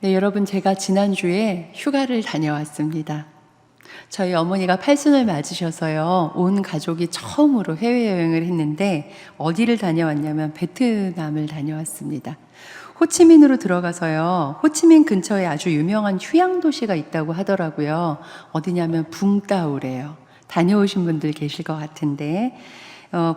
네, 여러분, 제가 지난주에 휴가를 다녀왔습니다. 저희 어머니가 팔순을 맞으셔서요, 온 가족이 처음으로 해외여행을 했는데 어디를 다녀왔냐면 베트남을 다녀왔습니다. 호치민으로 들어가서요, 호치민 근처에 아주 유명한 휴양도시가 있다고 하더라고요. 어디냐면 붕따오래요. 다녀오신 분들 계실 것 같은데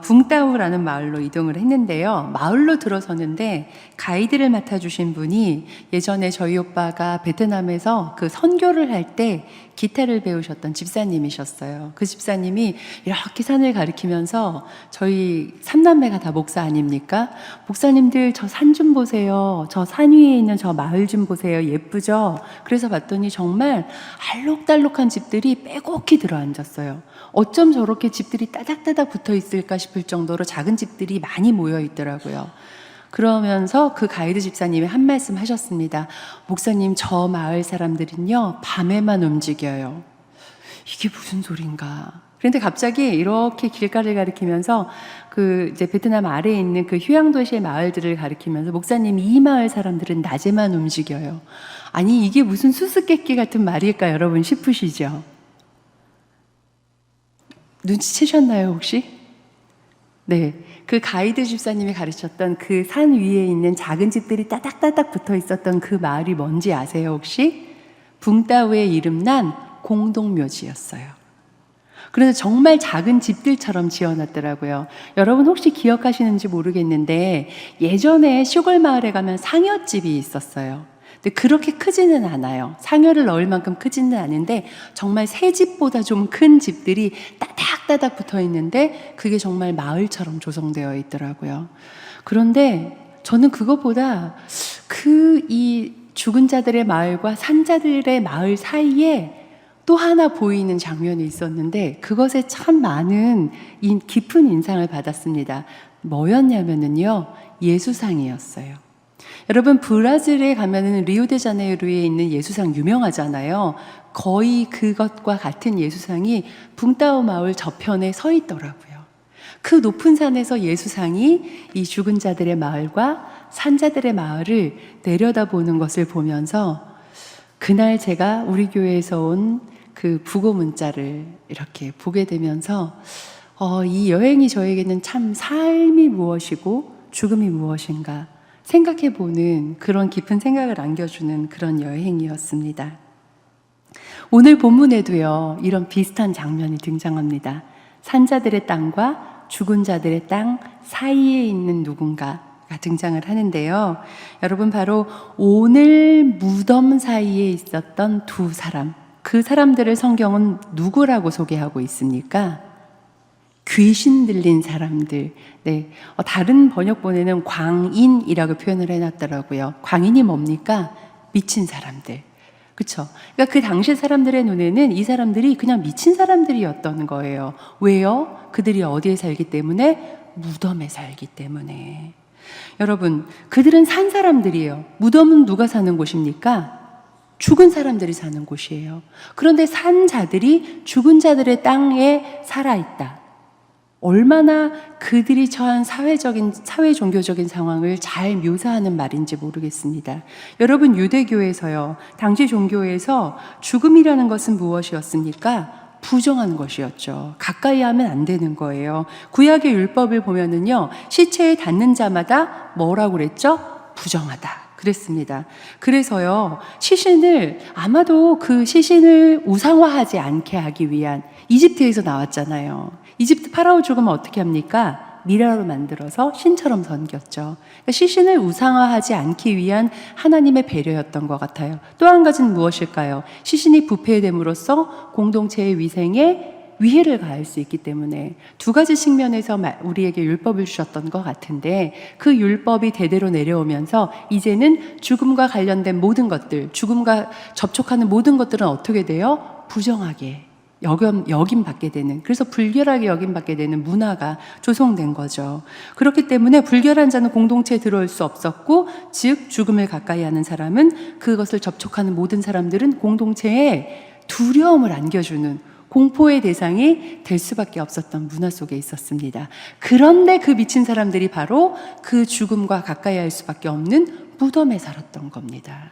붕따오라는 마을로 이동을 했는데요. 마을로 들어서는데 가이드를 맡아주신 분이 예전에 저희 오빠가 베트남에서 그 선교를 할 때 기타를 배우셨던 집사님이셨어요. 그 집사님이 이렇게 산을 가리키면서 저희 삼남매가 다 목사 아닙니까? 목사님들 저 산 좀 보세요. 저 산 위에 있는 저 마을 좀 보세요. 예쁘죠? 그래서 봤더니 정말 알록달록한 집들이 빼곡히 들어앉았어요. 어쩜 저렇게 집들이 따닥따닥 붙어 있을까 싶을 정도로 작은 집들이 많이 모여 있더라고요. 그러면서 그 가이드 집사님이 한 말씀 하셨습니다. 목사님, 저 마을 사람들은요, 밤에만 움직여요. 이게 무슨 소린가? 그런데 갑자기 이렇게 길가를 가리키면서 이제 베트남 아래에 있는 그 휴양도시의 마을들을 가리키면서 목사님이 이 마을 사람들은 낮에만 움직여요. 아니, 이게 무슨 수수께끼 같은 말일까, 여러분 싶으시죠? 눈치채셨나요, 혹시? 네. 그 가이드 집사님이 가르쳤던 그 산 위에 있는 작은 집들이 따닥따닥 붙어 있었던 그 마을이 뭔지 아세요, 혹시? 붕따오에 이름난 공동묘지였어요. 그래서 정말 작은 집들처럼 지어놨더라고요. 여러분 혹시 기억하시는지 모르겠는데 예전에 시골 마을에 가면 상여집이 있었어요. 근데 그렇게 크지는 않아요. 상여를 넣을 만큼 크지는 않은데 정말 새 집보다 좀 큰 집들이 따닥따닥 붙어 있는데 그게 정말 마을처럼 조성되어 있더라고요. 그런데 저는 그것보다 이 죽은 자들의 마을과 산자들의 마을 사이에 또 하나 보이는 장면이 있었는데 그것에 참 많은 깊은 인상을 받았습니다. 뭐였냐면요, 예수상이었어요. 여러분, 브라질에 가면은 리우데자네이루에 있는 예수상 유명하잖아요. 거의 그것과 같은 예수상이 붕따오 마을 저편에 서 있더라고요. 그 높은 산에서 예수상이 이 죽은 자들의 마을과 산자들의 마을을 내려다보는 것을 보면서 그날 제가 우리 교회에서 온 그 부고 문자를 이렇게 보게 되면서 이 여행이 저에게는 참 삶이 무엇이고 죽음이 무엇인가 생각해보는 그런 깊은 생각을 안겨주는 그런 여행이었습니다. 오늘 본문에도요, 이런 비슷한 장면이 등장합니다. 산자들의 땅과 죽은 자들의 땅 사이에 있는 누군가가 등장을 하는데요. 여러분, 바로 오늘 무덤 사이에 있었던 두 사람, 그 사람들을 성경은 누구라고 소개하고 있습니까? 귀신 들린 사람들. 네. 다른 번역본에는 광인이라고 표현을 해놨더라고요. 광인이 뭡니까? 미친 사람들. 그쵸? 그러니까 그 당시 사람들의 눈에는 이 사람들이 그냥 미친 사람들이었던 거예요. 왜요? 그들이 어디에 살기 때문에? 무덤에 살기 때문에. 여러분, 그들은 산 사람들이에요. 무덤은 누가 사는 곳입니까? 죽은 사람들이 사는 곳이에요. 그런데 산 자들이 죽은 자들의 땅에 살아있다. 얼마나 그들이 처한 사회 종교적인 상황을 잘 묘사하는 말인지 모르겠습니다. 여러분, 유대교에서요, 당시 종교에서 죽음이라는 것은 무엇이었습니까? 부정한 것이었죠. 가까이 하면 안 되는 거예요. 구약의 율법을 보면은요, 시체에 닿는 자마다 뭐라고 그랬죠? 부정하다. 그랬습니다. 그래서요, 아마도 그 시신을 우상화하지 않게 하기 위한, 이집트에서 나왔잖아요. 이집트 파라오 죽으면 어떻게 합니까? 미라로 만들어서 신처럼 섬겼죠. 그러니까 시신을 우상화하지 않기 위한 하나님의 배려였던 것 같아요. 또 한 가지는 무엇일까요? 시신이 부패됨으로써 공동체의 위생에 위해를 가할 수 있기 때문에 두 가지 측면에서 우리에게 율법을 주셨던 것 같은데 그 율법이 대대로 내려오면서 이제는 죽음과 관련된 모든 것들, 죽음과 접촉하는 모든 것들은 어떻게 돼요? 부정하게 여김받게 되는, 그래서 불결하게 여김받게 되는 문화가 조성된 거죠. 그렇기 때문에 불결한 자는 공동체에 들어올 수 없었고, 즉 죽음을 가까이 하는 사람은, 그것을 접촉하는 모든 사람들은 공동체에 두려움을 안겨주는 공포의 대상이 될 수밖에 없었던 문화 속에 있었습니다. 그런데 그 미친 사람들이 바로 그 죽음과 가까이 할 수밖에 없는 무덤에 살았던 겁니다.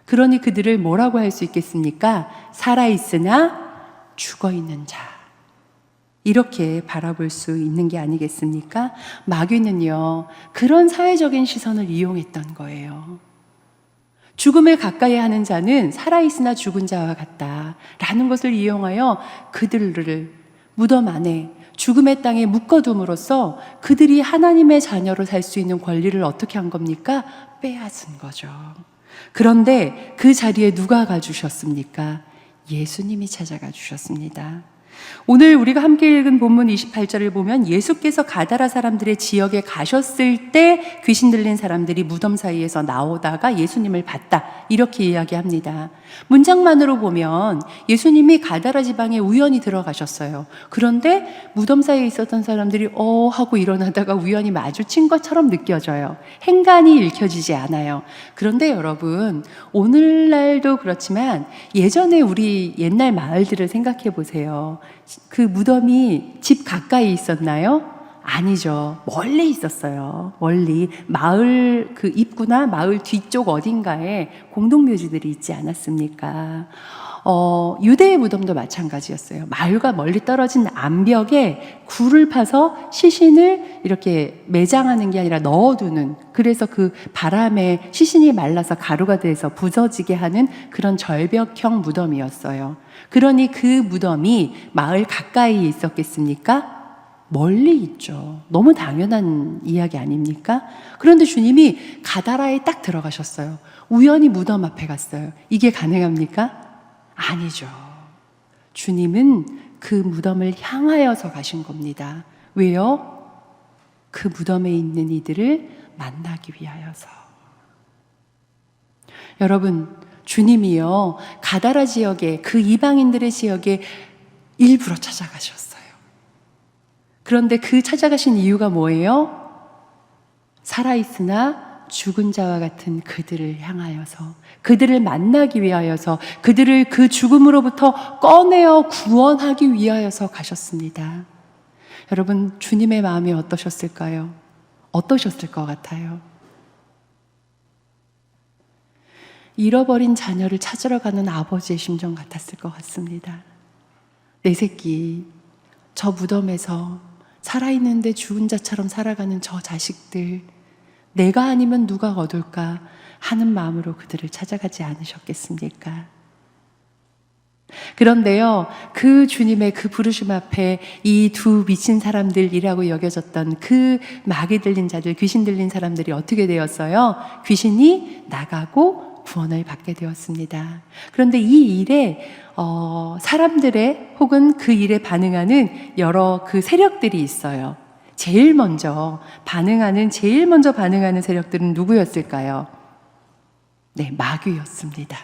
그러니 그들을 뭐라고 할 수 있겠습니까? 살아있으나 죽어있는 자. 이렇게 바라볼 수 있는 게 아니겠습니까? 마귀는요, 그런 사회적인 시선을 이용했던 거예요. 죽음을 가까이 하는 자는 살아있으나 죽은 자와 같다라는 것을 이용하여 그들을 무덤 안에 죽음의 땅에 묶어둠으로써 그들이 하나님의 자녀로 살 수 있는 권리를 어떻게 한 겁니까? 빼앗은 거죠. 그런데 그 자리에 누가 가주셨습니까? 예수님이 찾아가 주셨습니다. 오늘 우리가 함께 읽은 본문 28절을 보면 예수께서 가다라 사람들의 지역에 가셨을 때 귀신 들린 사람들이 무덤 사이에서 나오다가 예수님을 봤다, 이렇게 이야기합니다. 문장만으로 보면 예수님이 가다라 지방에 우연히 들어가셨어요. 그런데 무덤 사이에 있었던 사람들이 하고 일어나다가 우연히 마주친 것처럼 느껴져요. 행간이 읽혀지지 않아요. 그런데 여러분, 오늘날도 그렇지만 예전에 우리 옛날 마을들을 생각해 보세요. 그 무덤이 집 가까이 있었나요? 아니죠. 멀리 있었어요. 멀리. 마을 그 입구나 마을 뒤쪽 어딘가에 공동묘지들이 있지 않았습니까? 유대의 무덤도 마찬가지였어요. 마을과 멀리 떨어진 암벽에 굴을 파서 시신을 이렇게 매장하는 게 아니라 넣어두는, 그래서 그 바람에 시신이 말라서 가루가 돼서 부서지게 하는 그런 절벽형 무덤이었어요. 그러니 그 무덤이 마을 가까이 있었겠습니까? 멀리 있죠. 너무 당연한 이야기 아닙니까? 그런데 주님이 가다라에 딱 들어가셨어요. 우연히 무덤 앞에 갔어요. 이게 가능합니까? 아니죠. 주님은 그 무덤을 향하여서 가신 겁니다. 왜요? 그 무덤에 있는 이들을 만나기 위하여서. 여러분, 주님이요, 가다라 지역에, 그 이방인들의 지역에 일부러 찾아가셨어요. 그런데 그 찾아가신 이유가 뭐예요? 살아있으나 죽은 자와 같은 그들을 향하여서, 그들을 만나기 위하여서, 그들을 그 죽음으로부터 꺼내어 구원하기 위하여서 가셨습니다. 여러분, 주님의 마음이 어떠셨을까요? 어떠셨을 것 같아요? 잃어버린 자녀를 찾으러 가는 아버지의 심정 같았을 것 같습니다. 내 새끼, 저 무덤에서 살아있는데 죽은 자처럼 살아가는 저 자식들, 내가 아니면 누가 거둘까 하는 마음으로 그들을 찾아가지 않으셨겠습니까? 그런데요, 그 주님의 그 부르심 앞에 이 두 미친 사람들이라고 여겨졌던 그 마귀 들린 자들, 귀신 들린 사람들이 어떻게 되었어요? 귀신이 나가고 구원을 받게 되었습니다. 그런데 이 일에 사람들의 혹은 그 일에 반응하는 여러 그 세력들이 있어요. 제일 먼저 반응하는 세력들은 누구였을까요? 네, 마귀였습니다.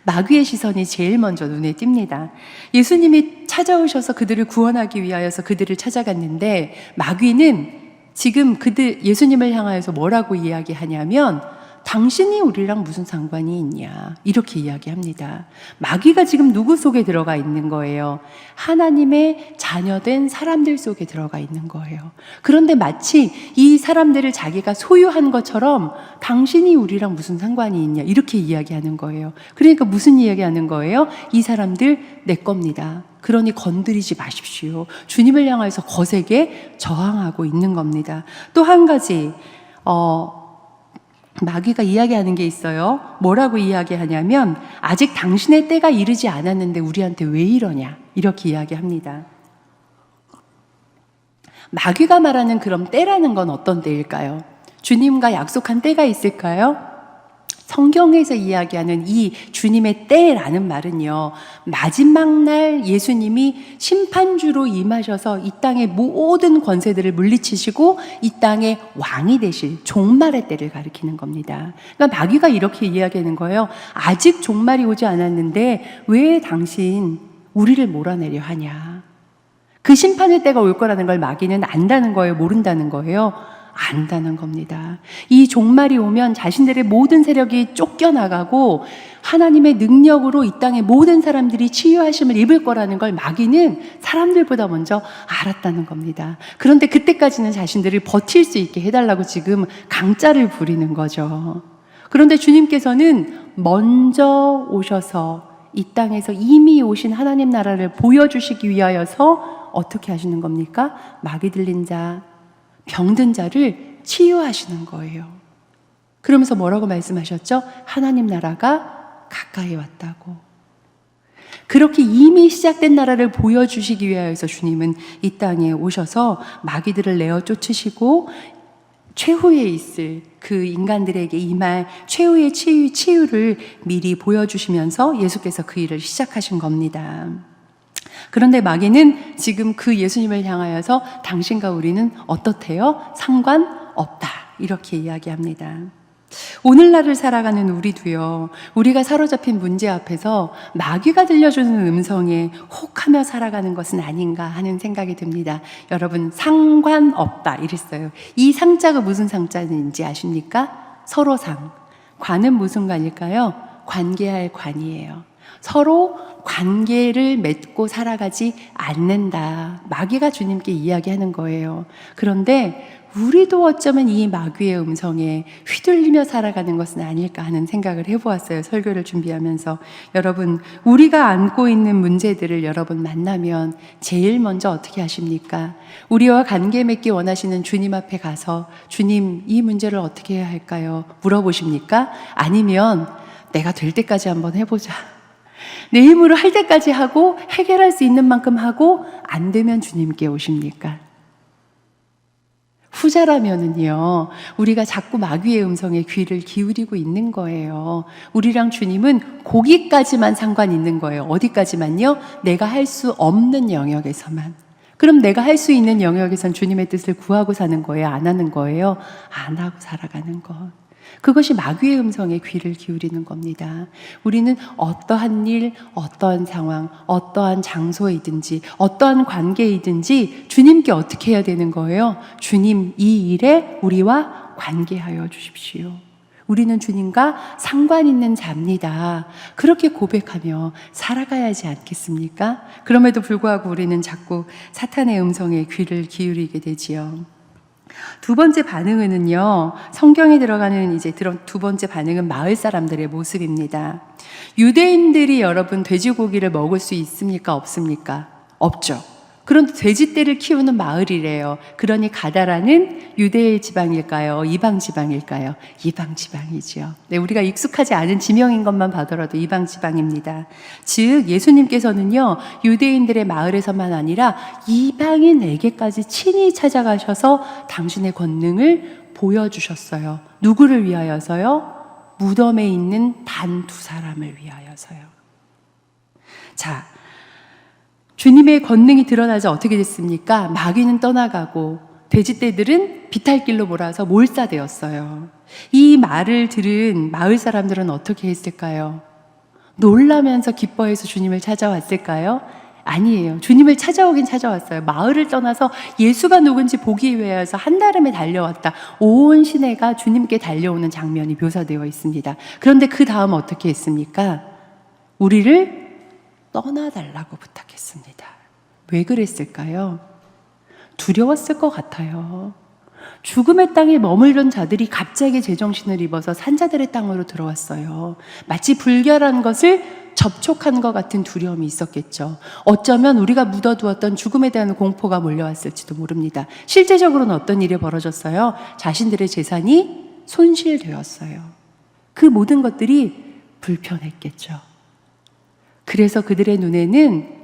마귀의 시선이 제일 먼저 눈에 띕니다. 예수님이 찾아오셔서 그들을 구원하기 위하여서 그들을 찾아갔는데, 마귀는 지금 예수님을 향하여서 뭐라고 이야기하냐면, 당신이 우리랑 무슨 상관이 있냐, 이렇게 이야기합니다. 마귀가 지금 누구 속에 들어가 있는 거예요? 하나님의 자녀된 사람들 속에 들어가 있는 거예요. 그런데 마치 이 사람들을 자기가 소유한 것처럼 당신이 우리랑 무슨 상관이 있냐, 이렇게 이야기하는 거예요. 그러니까 무슨 이야기하는 거예요? 이 사람들 내 겁니다. 그러니 건드리지 마십시오. 주님을 향해서 거세게 저항하고 있는 겁니다. 또 한 가지 마귀가 이야기하는 게 있어요. 뭐라고 이야기하냐면, 아직 당신의 때가 이르지 않았는데 우리한테 왜 이러냐, 이렇게 이야기합니다. 마귀가 말하는 그럼 때라는 건 어떤 때일까요? 주님과 약속한 때가 있을까요? 성경에서 이야기하는 이 주님의 때라는 말은요, 마지막 날 예수님이 심판주로 임하셔서 이 땅의 모든 권세들을 물리치시고 이 땅의 왕이 되실 종말의 때를 가리키는 겁니다. 그러니까 마귀가 이렇게 이야기하는 거예요. 아직 종말이 오지 않았는데 왜 당신 우리를 몰아내려 하냐. 그 심판의 때가 올 거라는 걸 마귀는 안다는 거예요? 모른다는 거예요? 안다는 겁니다. 이 종말이 오면 자신들의 모든 세력이 쫓겨나가고 하나님의 능력으로 이 땅의 모든 사람들이 치유하심을 입을 거라는 걸 마귀는 사람들보다 먼저 알았다는 겁니다. 그런데 그때까지는 자신들을 버틸 수 있게 해달라고 지금 강짜를 부리는 거죠. 그런데 주님께서는 먼저 오셔서 이 땅에서 이미 오신 하나님 나라를 보여주시기 위하여서 어떻게 하시는 겁니까? 마귀 들린 자, 병든 자를 치유하시는 거예요. 그러면서 뭐라고 말씀하셨죠? 하나님 나라가 가까이 왔다고. 그렇게 이미 시작된 나라를 보여주시기 위하여서 주님은 이 땅에 오셔서 마귀들을 내어 쫓으시고 최후에 있을 그 인간들에게 임할 최후의 치유를 미리 보여주시면서 예수께서 그 일을 시작하신 겁니다. 그런데 마귀는 지금 그 예수님을 향하여서 당신과 우리는 어떻대요? 상관없다. 이렇게 이야기합니다. 오늘날을 살아가는 우리도요, 우리가 사로잡힌 문제 앞에서 마귀가 들려주는 음성에 혹하며 살아가는 것은 아닌가 하는 생각이 듭니다. 여러분, 상관없다 이랬어요. 이 상자가 무슨 상자인지 아십니까? 서로상. 관은 무슨 관일까요? 관계할 관이에요. 서로 관계를 맺고 살아가지 않는다. 마귀가 주님께 이야기하는 거예요. 그런데 우리도 어쩌면 이 마귀의 음성에 휘둘리며 살아가는 것은 아닐까 하는 생각을 해보았어요. 설교를 준비하면서. 여러분, 우리가 안고 있는 문제들을 여러분 만나면 제일 먼저 어떻게 하십니까? 우리와 관계 맺기 원하시는 주님 앞에 가서 주님, 이 문제를 어떻게 해야 할까요? 물어보십니까? 아니면 내가 될 때까지 한번 해보자. 내 힘으로 할 때까지 하고 해결할 수 있는 만큼 하고 안 되면 주님께 오십니까? 후자라면은요, 우리가 자꾸 마귀의 음성에 귀를 기울이고 있는 거예요. 우리랑 주님은 거기까지만 상관 있는 거예요. 어디까지만요? 내가 할 수 없는 영역에서만. 그럼 내가 할 수 있는 영역에선 주님의 뜻을 구하고 사는 거예요? 안 하는 거예요? 안 하고 살아가는 것. 그것이 마귀의 음성에 귀를 기울이는 겁니다. 우리는 어떠한 일, 어떠한 상황, 어떠한 장소이든지 어떠한 관계이든지 주님께 어떻게 해야 되는 거예요? 주님, 이 일에 우리와 관계하여 주십시오. 우리는 주님과 상관 있는 자입니다. 그렇게 고백하며 살아가야 하지 않겠습니까? 그럼에도 불구하고 우리는 자꾸 사탄의 음성에 귀를 기울이게 되지요. 두 번째 반응은요, 성경에 들어가는 이제 두 번째 반응은 마을 사람들의 모습입니다. 유대인들이 여러분 돼지고기를 먹을 수 있습니까? 없습니까? 없죠. 그런데 돼지떼를 키우는 마을이래요. 그러니 가다라는 유대 지방일까요? 이방 지방일까요? 이방 지방이죠. 네, 우리가 익숙하지 않은 지명인 것만 봐더라도 이방 지방입니다. 즉 예수님께서는요, 유대인들의 마을에서만 아니라 이방인에게까지 친히 찾아가셔서 당신의 권능을 보여주셨어요. 누구를 위하여서요? 무덤에 있는 단 두 사람을 위하여서요. 자, 주님의 권능이 드러나자 어떻게 됐습니까? 마귀는 떠나가고 돼지떼들은 비탈길로 몰아서 몰사되었어요. 이 말을 들은 마을 사람들은 어떻게 했을까요? 놀라면서 기뻐해서 주님을 찾아왔을까요? 아니에요. 주님을 찾아오긴 찾아왔어요. 마을을 떠나서 예수가 누군지 보기 위해서 한달음에 달려왔다. 온 시내가 주님께 달려오는 장면이 묘사되어 있습니다. 그런데 그 다음 어떻게 했습니까? 우리를 떠나달라고 부탁했습니다. 왜 그랬을까요? 두려웠을 것 같아요. 죽음의 땅에 머물던 자들이 갑자기 제정신을 입어서 산자들의 땅으로 들어왔어요. 마치 불결한 것을 접촉한 것 같은 두려움이 있었겠죠. 어쩌면 우리가 묻어두었던 죽음에 대한 공포가 몰려왔을지도 모릅니다. 실제적으로는 어떤 일이 벌어졌어요? 자신들의 재산이 손실되었어요. 그 모든 것들이 불편했겠죠. 그래서 그들의 눈에는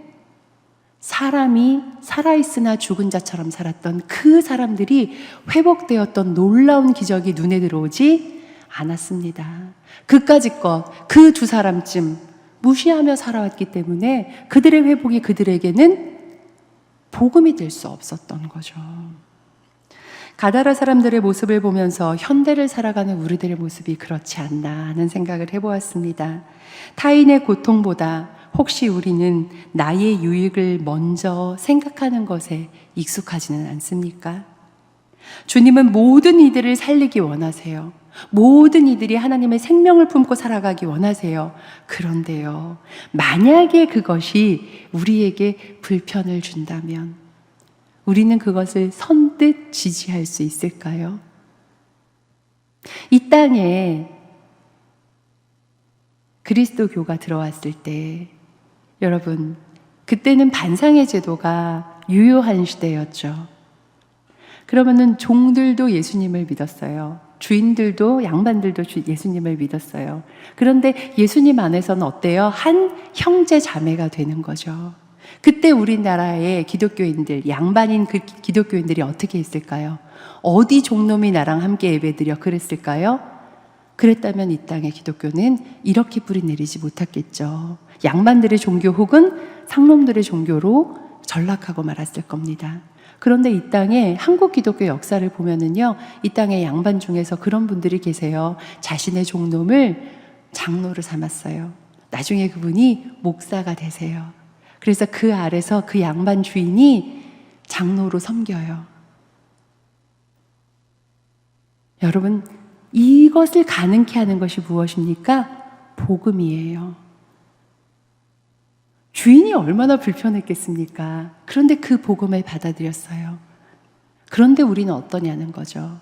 사람이 살아있으나 죽은 자처럼 살았던 그 사람들이 회복되었던 놀라운 기적이 눈에 들어오지 않았습니다. 그까짓 것, 그 두 사람쯤 무시하며 살아왔기 때문에 그들의 회복이 그들에게는 복음이 될 수 없었던 거죠. 가다라 사람들의 모습을 보면서 현대를 살아가는 우리들의 모습이 그렇지 않나 하는 생각을 해보았습니다. 타인의 고통보다 혹시 우리는 나의 유익을 먼저 생각하는 것에 익숙하지는 않습니까? 주님은 모든 이들을 살리기 원하세요. 모든 이들이 하나님의 생명을 품고 살아가기 원하세요. 그런데요, 만약에 그것이 우리에게 불편을 준다면 우리는 그것을 선뜻 지지할 수 있을까요? 이 땅에 그리스도교가 들어왔을 때 여러분 그때는 반상의 제도가 유효한 시대였죠. 그러면은 종들도 예수님을 믿었어요. 주인들도 양반들도 예수님을 믿었어요. 그런데 예수님 안에서는 어때요? 한 형제 자매가 되는 거죠. 그때 우리나라의 기독교인들, 양반인 그 기독교인들이 어떻게 했을까요? 어디 종놈이 나랑 함께 예배드려 그랬을까요? 그랬다면 이 땅의 기독교는 이렇게 뿌리 내리지 못했겠죠. 양반들의 종교 혹은 상놈들의 종교로 전락하고 말았을 겁니다. 그런데 이 땅에 한국 기독교 역사를 보면은요, 이 땅의 양반 중에서 그런 분들이 계세요. 자신의 종놈을 장로를 삼았어요. 나중에 그분이 목사가 되세요. 그래서 그 아래서 그 양반 주인이 장로로 섬겨요. 여러분, 이것을 가능케 하는 것이 무엇입니까? 복음이에요. 주인이 얼마나 불편했겠습니까? 그런데 그 복음을 받아들였어요. 그런데 우리는 어떠냐는 거죠.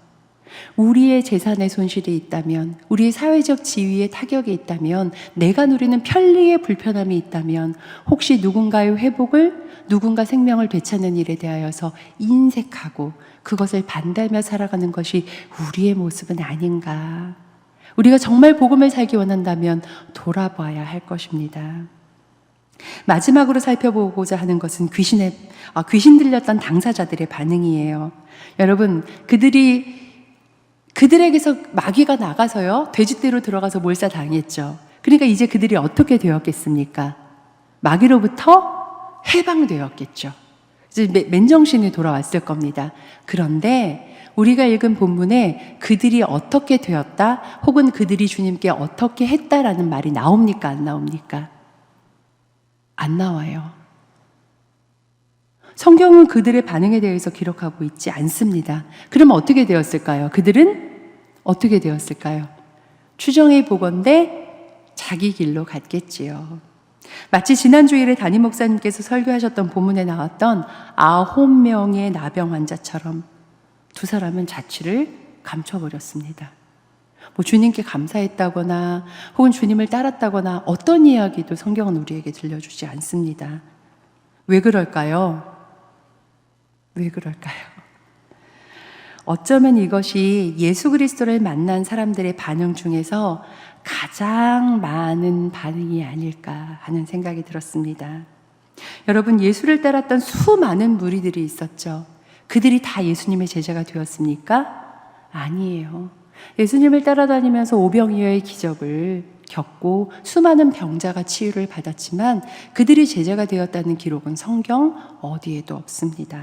우리의 재산의 손실이 있다면, 우리의 사회적 지위에 타격이 있다면, 내가 누리는 편리의 불편함이 있다면, 혹시 누군가의 회복을, 누군가 생명을 되찾는 일에 대하여서 인색하고 그것을 반대하며 살아가는 것이 우리의 모습은 아닌가. 우리가 정말 복음을 살기 원한다면 돌아봐야 할 것입니다. 마지막으로 살펴보고자 하는 것은 귀신 들렸던 당사자들의 반응이에요. 여러분, 그들에게서 마귀가 나가서요, 돼지떼로 들어가서 몰사당했죠. 그러니까 이제 그들이 어떻게 되었겠습니까? 마귀로부터 해방되었겠죠. 이제 맨정신이 돌아왔을 겁니다. 그런데 우리가 읽은 본문에 그들이 어떻게 되었다, 혹은 그들이 주님께 어떻게 했다라는 말이 나옵니까? 안 나옵니까? 안 나와요. 성경은 그들의 반응에 대해서 기록하고 있지 않습니다. 그럼 어떻게 되었을까요? 그들은 어떻게 되었을까요? 추정해 보건대 자기 길로 갔겠지요. 마치 지난 주일에 담임 목사님께서 설교하셨던 본문에 나왔던 9명의 나병 환자처럼 두 사람은 자취를 감춰버렸습니다. 뭐 주님께 감사했다거나 혹은 주님을 따랐다거나 어떤 이야기도 성경은 우리에게 들려주지 않습니다. 왜 그럴까요? 왜 그럴까요? 어쩌면 이것이 예수 그리스도를 만난 사람들의 반응 중에서 가장 많은 반응이 아닐까 하는 생각이 들었습니다. 여러분, 예수를 따랐던 수많은 무리들이 있었죠. 그들이 다 예수님의 제자가 되었습니까? 아니에요. 예수님을 따라다니면서 오병이어의 기적을 겪고 수많은 병자가 치유를 받았지만 그들이 제자가 되었다는 기록은 성경 어디에도 없습니다.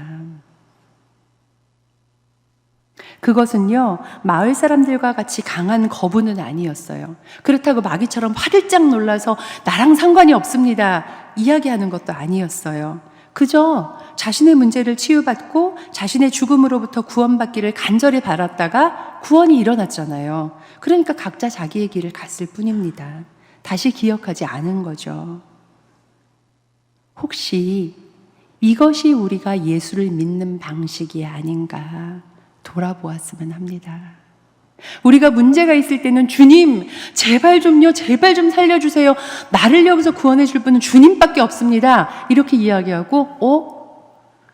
그것은요, 마을 사람들과 같이 강한 거부는 아니었어요. 그렇다고 마귀처럼 화들짝 놀라서 나랑 상관이 없습니다 이야기하는 것도 아니었어요. 그저 자신의 문제를 치유받고 자신의 죽음으로부터 구원받기를 간절히 바랐다가 구원이 일어났잖아요. 그러니까 각자 자기의 길을 갔을 뿐입니다. 다시 기억하지 않은 거죠. 혹시 이것이 우리가 예수를 믿는 방식이 아닌가 돌아보았으면 합니다. 우리가 문제가 있을 때는 주님, 제발 좀요, 제발 좀 살려주세요. 나를 여기서 구원해 줄 분은 주님밖에 없습니다. 이렇게 이야기하고,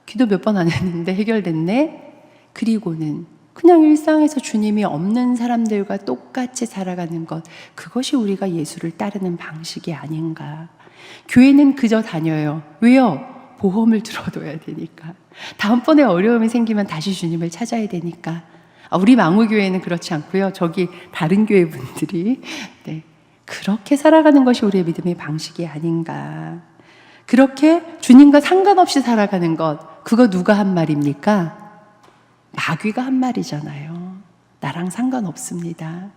기도 몇 번 안 했는데 해결됐네? 그리고는 그냥 일상에서 주님이 없는 사람들과 똑같이 살아가는 것, 그것이 우리가 예수를 따르는 방식이 아닌가. 교회는 그저 다녀요. 왜요? 보험을 들어둬야 되니까. 다음번에 어려움이 생기면 다시 주님을 찾아야 되니까. 우리 망우교회는 그렇지 않고요. 저기 다른 교회 분들이 그렇게 살아가는 것이 우리의 믿음의 방식이 아닌가. 그렇게 주님과 상관없이 살아가는 것, 그거 누가 한 말입니까? 마귀가 한 말이잖아요. 나랑 상관없습니다.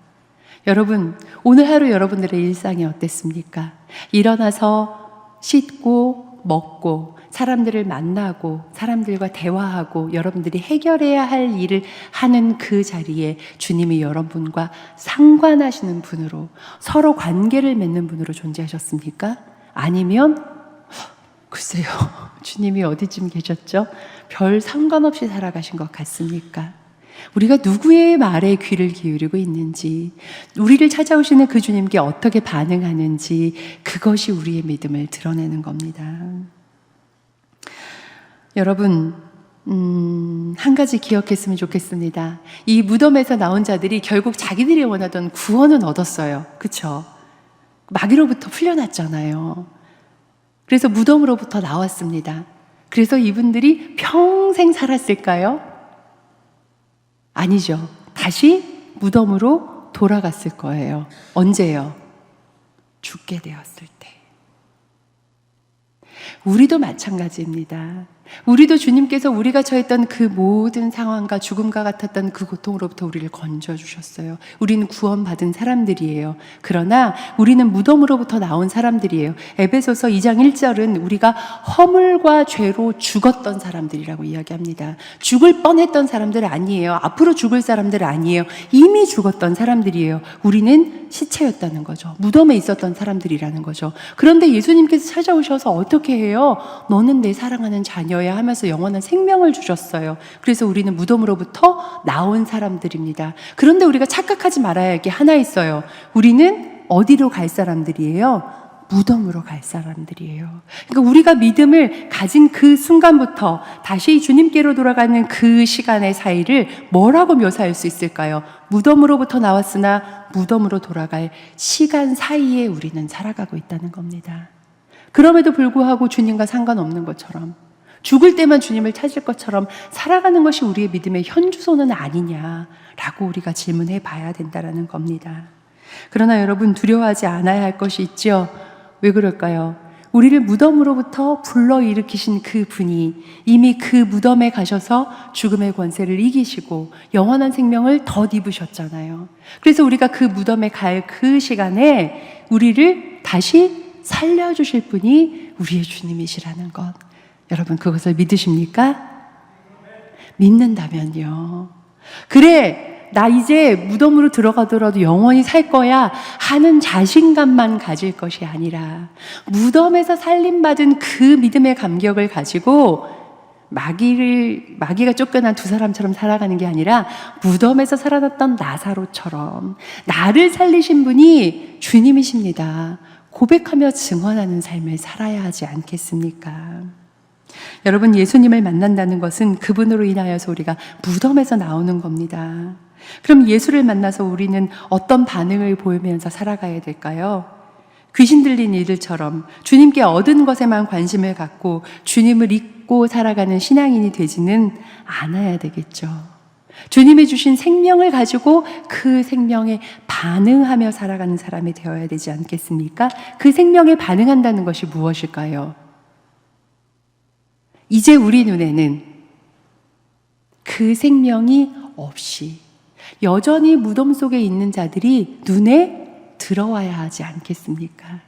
여러분, 오늘 하루 여러분들의 일상이 어땠습니까? 일어나서 씻고 먹고 사람들을 만나고 사람들과 대화하고 여러분들이 해결해야 할 일을 하는 그 자리에 주님이 여러분과 상관하시는 분으로, 서로 관계를 맺는 분으로 존재하셨습니까? 아니면 글쎄요, 주님이 어디쯤 계셨죠? 별 상관없이 살아가신 것 같습니까? 우리가 누구의 말에 귀를 기울이고 있는지, 우리를 찾아오시는 그 주님께 어떻게 반응하는지, 그것이 우리의 믿음을 드러내는 겁니다. 여러분, 한 가지 기억했으면 좋겠습니다. 이 무덤에서 나온 자들이 결국 자기들이 원하던 구원은 얻었어요. 그쵸? 마귀로부터 풀려났잖아요. 그래서 무덤으로부터 나왔습니다. 그래서 이분들이 평생 살았을까요? 아니죠. 다시 무덤으로 돌아갔을 거예요. 언제요? 죽게 되었을 때. 우리도 마찬가지입니다. 우리도 주님께서 우리가 처했던 그 모든 상황과 죽음과 같았던 그 고통으로부터 우리를 건져주셨어요. 우리는 구원받은 사람들이에요. 그러나 우리는 무덤으로부터 나온 사람들이에요. 에베소서 2장 1절은 우리가 허물과 죄로 죽었던 사람들이라고 이야기합니다. 죽을 뻔했던 사람들 아니에요. 앞으로 죽을 사람들 아니에요. 이미 죽었던 사람들이에요. 우리는 시체였다는 거죠. 무덤에 있었던 사람들이라는 거죠. 그런데 예수님께서 찾아오셔서 어떻게 해요? 너는 내 사랑하는 자녀야 하면서 영원한 생명을 주셨어요. 그래서 우리는 무덤으로부터 나온 사람들입니다. 그런데 우리가 착각하지 말아야 할 게 하나 있어요. 우리는 어디로 갈 사람들이에요? 무덤으로 갈 사람들이에요. 그러니까 우리가 믿음을 가진 그 순간부터 다시 주님께로 돌아가는 그 시간의 사이를 뭐라고 묘사할 수 있을까요? 무덤으로부터 나왔으나 무덤으로 돌아갈 시간 사이에 우리는 살아가고 있다는 겁니다. 그럼에도 불구하고 주님과 상관없는 것처럼, 죽을 때만 주님을 찾을 것처럼 살아가는 것이 우리의 믿음의 현주소는 아니냐라고 우리가 질문해 봐야 된다는 겁니다. 그러나 여러분, 두려워하지 않아야 할 것이 있죠. 왜 그럴까요? 우리를 무덤으로부터 불러일으키신 그 분이 이미 그 무덤에 가셔서 죽음의 권세를 이기시고 영원한 생명을 덧입으셨잖아요. 그래서 우리가 그 무덤에 갈 그 시간에 우리를 다시 살려주실 분이 우리의 주님이시라는 것, 여러분 그것을 믿으십니까? 믿는다면요. 그래, 나 이제 무덤으로 들어가더라도 영원히 살 거야 하는 자신감만 가질 것이 아니라 무덤에서 살림받은 그 믿음의 감격을 가지고 마귀가 쫓겨난 두 사람처럼 살아가는 게 아니라 무덤에서 살아났던 나사로처럼 나를 살리신 분이 주님이십니다 고백하며 증언하는 삶을 살아야 하지 않겠습니까? 여러분, 예수님을 만난다는 것은 그분으로 인하여서 우리가 무덤에서 나오는 겁니다. 그럼 예수를 만나서 우리는 어떤 반응을 보이면서 살아가야 될까요? 귀신 들린 이들처럼 주님께 얻은 것에만 관심을 갖고 주님을 잊고 살아가는 신앙인이 되지는 않아야 되겠죠. 주님이 주신 생명을 가지고 그 생명에 반응하며 살아가는 사람이 되어야 되지 않겠습니까? 그 생명에 반응한다는 것이 무엇일까요? 이제 우리 눈에는 그 생명이 없이 여전히 무덤 속에 있는 자들이 눈에 들어와야 하지 않겠습니까?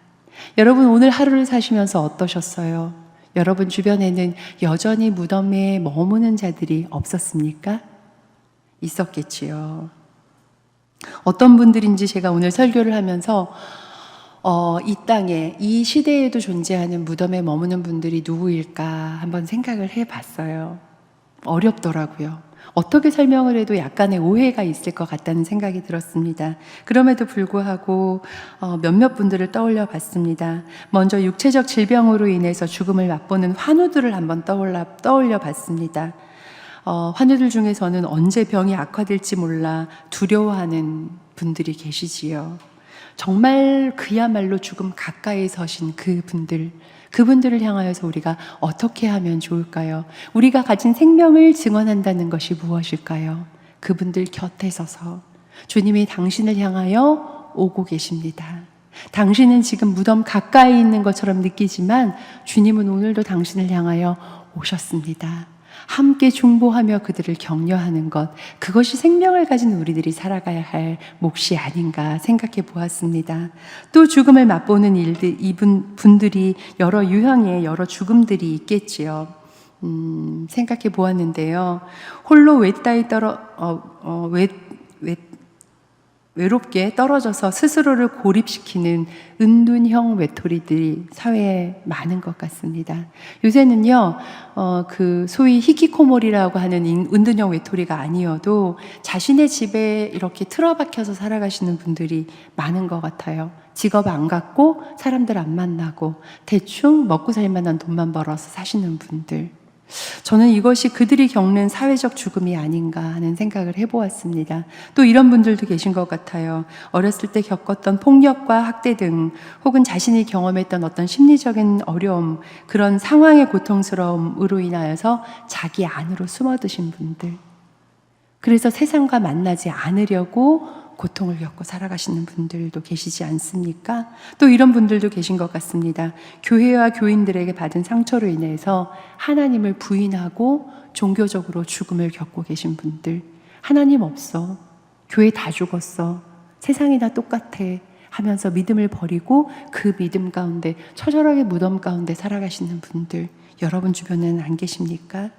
여러분, 오늘 하루를 사시면서 어떠셨어요? 여러분 주변에는 여전히 무덤에 머무는 자들이 없었습니까? 있었겠지요. 어떤 분들인지 제가 오늘 설교를 하면서 이 땅에, 이 시대에도 존재하는 무덤에 머무는 분들이 누구일까 한번 생각을 해봤어요. 어렵더라고요. 어떻게 설명을 해도 약간의 오해가 있을 것 같다는 생각이 들었습니다. 그럼에도 불구하고 몇몇 분들을 떠올려 봤습니다. 먼저 육체적 질병으로 인해서 죽음을 맛보는 환우들을 한번 떠올려 봤습니다. 환우들 중에서는 언제 병이 악화될지 몰라 두려워하는 분들이 계시지요. 정말 그야말로 죽음 가까이 서신 그분들을 향하여서 우리가 어떻게 하면 좋을까요? 우리가 가진 생명을 증언한다는 것이 무엇일까요? 그분들 곁에 서서 주님이 당신을 향하여 오고 계십니다. 당신은 지금 무덤 가까이 있는 것처럼 느끼지만 주님은 오늘도 당신을 향하여 오셨습니다. 함께 중보하며 그들을 격려하는 것, 그것이 생명을 가진 우리들이 살아가야 할 몫이 아닌가 생각해 보았습니다. 또 죽음을 맛보는 분들이 여러 유형의 여러 죽음들이 있겠지요. 생각해 보았는데요. 홀로 외따위 외롭게 떨어져서 스스로를 고립시키는 은둔형 외톨이들이 사회에 많은 것 같습니다. 요새는요, 그 소위 히키코모리라고 하는 은둔형 외톨이가 아니어도 자신의 집에 이렇게 틀어박혀서 살아가시는 분들이 많은 것 같아요. 직업 안 갖고 사람들 안 만나고 대충 먹고 살 만한 돈만 벌어서 사시는 분들. 저는 이것이 그들이 겪는 사회적 죽음이 아닌가 하는 생각을 해보았습니다. 또 이런 분들도 계신 것 같아요. 어렸을 때 겪었던 폭력과 학대 등 혹은 자신이 경험했던 어떤 심리적인 어려움, 그런 상황의 고통스러움으로 인하여서 자기 안으로 숨어드신 분들. 그래서 세상과 만나지 않으려고 고통을 겪고 살아가시는 분들도 계시지 않습니까? 또 이런 분들도 계신 것 같습니다. 교회와 교인들에게 받은 상처로 인해서 하나님을 부인하고 종교적으로 죽음을 겪고 계신 분들. 하나님 없어. 교회 다 죽었어. 세상이 다 똑같아. 하면서 믿음을 버리고 그 믿음 가운데 처절하게 무덤 가운데 살아가시는 분들. 여러분 주변에는 안 계십니까?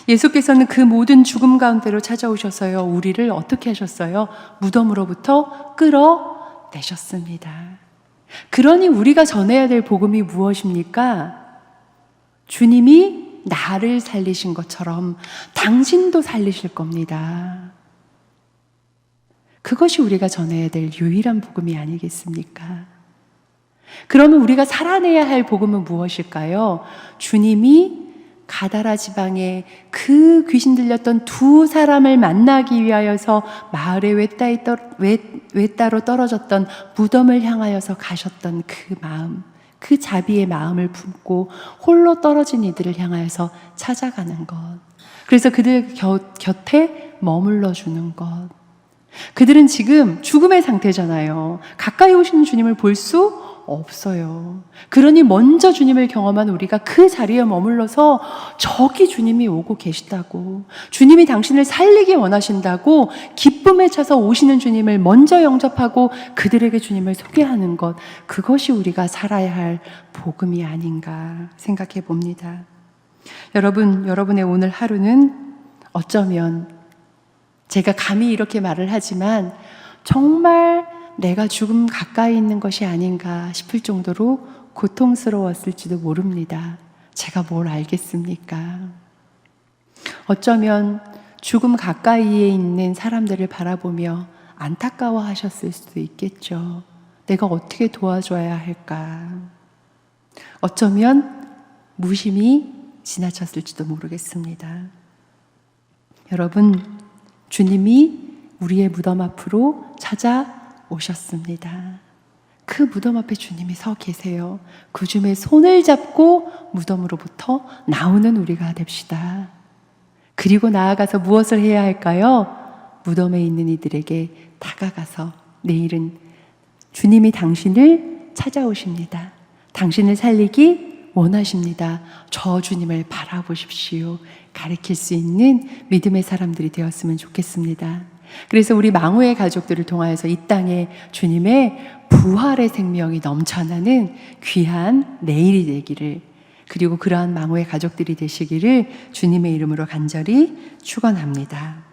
예수께서는 그 모든 죽음 가운데로 찾아오셔서요, 우리를 어떻게 하셨어요? 무덤으로부터 끌어내셨습니다. 그러니 우리가 전해야 될 복음이 무엇입니까? 주님이 나를 살리신 것처럼 당신도 살리실 겁니다. 그것이 우리가 전해야 될 유일한 복음이 아니겠습니까? 그러면 우리가 살아내야 할 복음은 무엇일까요? 주님이 가다라 지방에 그 귀신 들렸던 두 사람을 만나기 위하여서 마을의 외따로 떨어졌던 무덤을 향하여서 가셨던 그 마음, 그 자비의 마음을 품고 홀로 떨어진 이들을 향하여서 찾아가는 것. 그래서 그들 곁에 머물러 주는 것. 그들은 지금 죽음의 상태잖아요. 가까이 오시는 주님을 볼 수 없어요. 그러니 먼저 주님을 경험한 우리가 그 자리에 머물러서 저기 주님이 오고 계시다고, 주님이 당신을 살리기 원하신다고 기쁨에 차서 오시는 주님을 먼저 영접하고 그들에게 주님을 소개하는 것, 그것이 우리가 살아야 할 복음이 아닌가 생각해 봅니다. 여러분의 오늘 하루는 어쩌면 제가 감히 이렇게 말을 하지만 정말 내가 죽음 가까이 있는 것이 아닌가 싶을 정도로 고통스러웠을지도 모릅니다. 제가 뭘 알겠습니까? 어쩌면 죽음 가까이에 있는 사람들을 바라보며 안타까워 하셨을 수도 있겠죠. 내가 어떻게 도와줘야 할까? 어쩌면 무심히 지나쳤을지도 모르겠습니다. 여러분, 주님이 우리의 무덤 앞으로 찾아오셨습니다. 그 무덤 앞에 주님이 서 계세요. 그 주님의 손을 잡고 무덤으로부터 나오는 우리가 됩시다. 그리고 나아가서 무엇을 해야 할까요? 무덤에 있는 이들에게 다가가서 내일은 주님이 당신을 찾아오십니다. 당신을 살리기 원하십니다. 저 주님을 바라보십시오. 가르칠 수 있는 믿음의 사람들이 되었으면 좋겠습니다. 그래서 우리 망우의 가족들을 통하여서 이 땅에 주님의 부활의 생명이 넘쳐나는 귀한 내일이 되기를, 그리고 그러한 망우의 가족들이 되시기를 주님의 이름으로 간절히 축원합니다.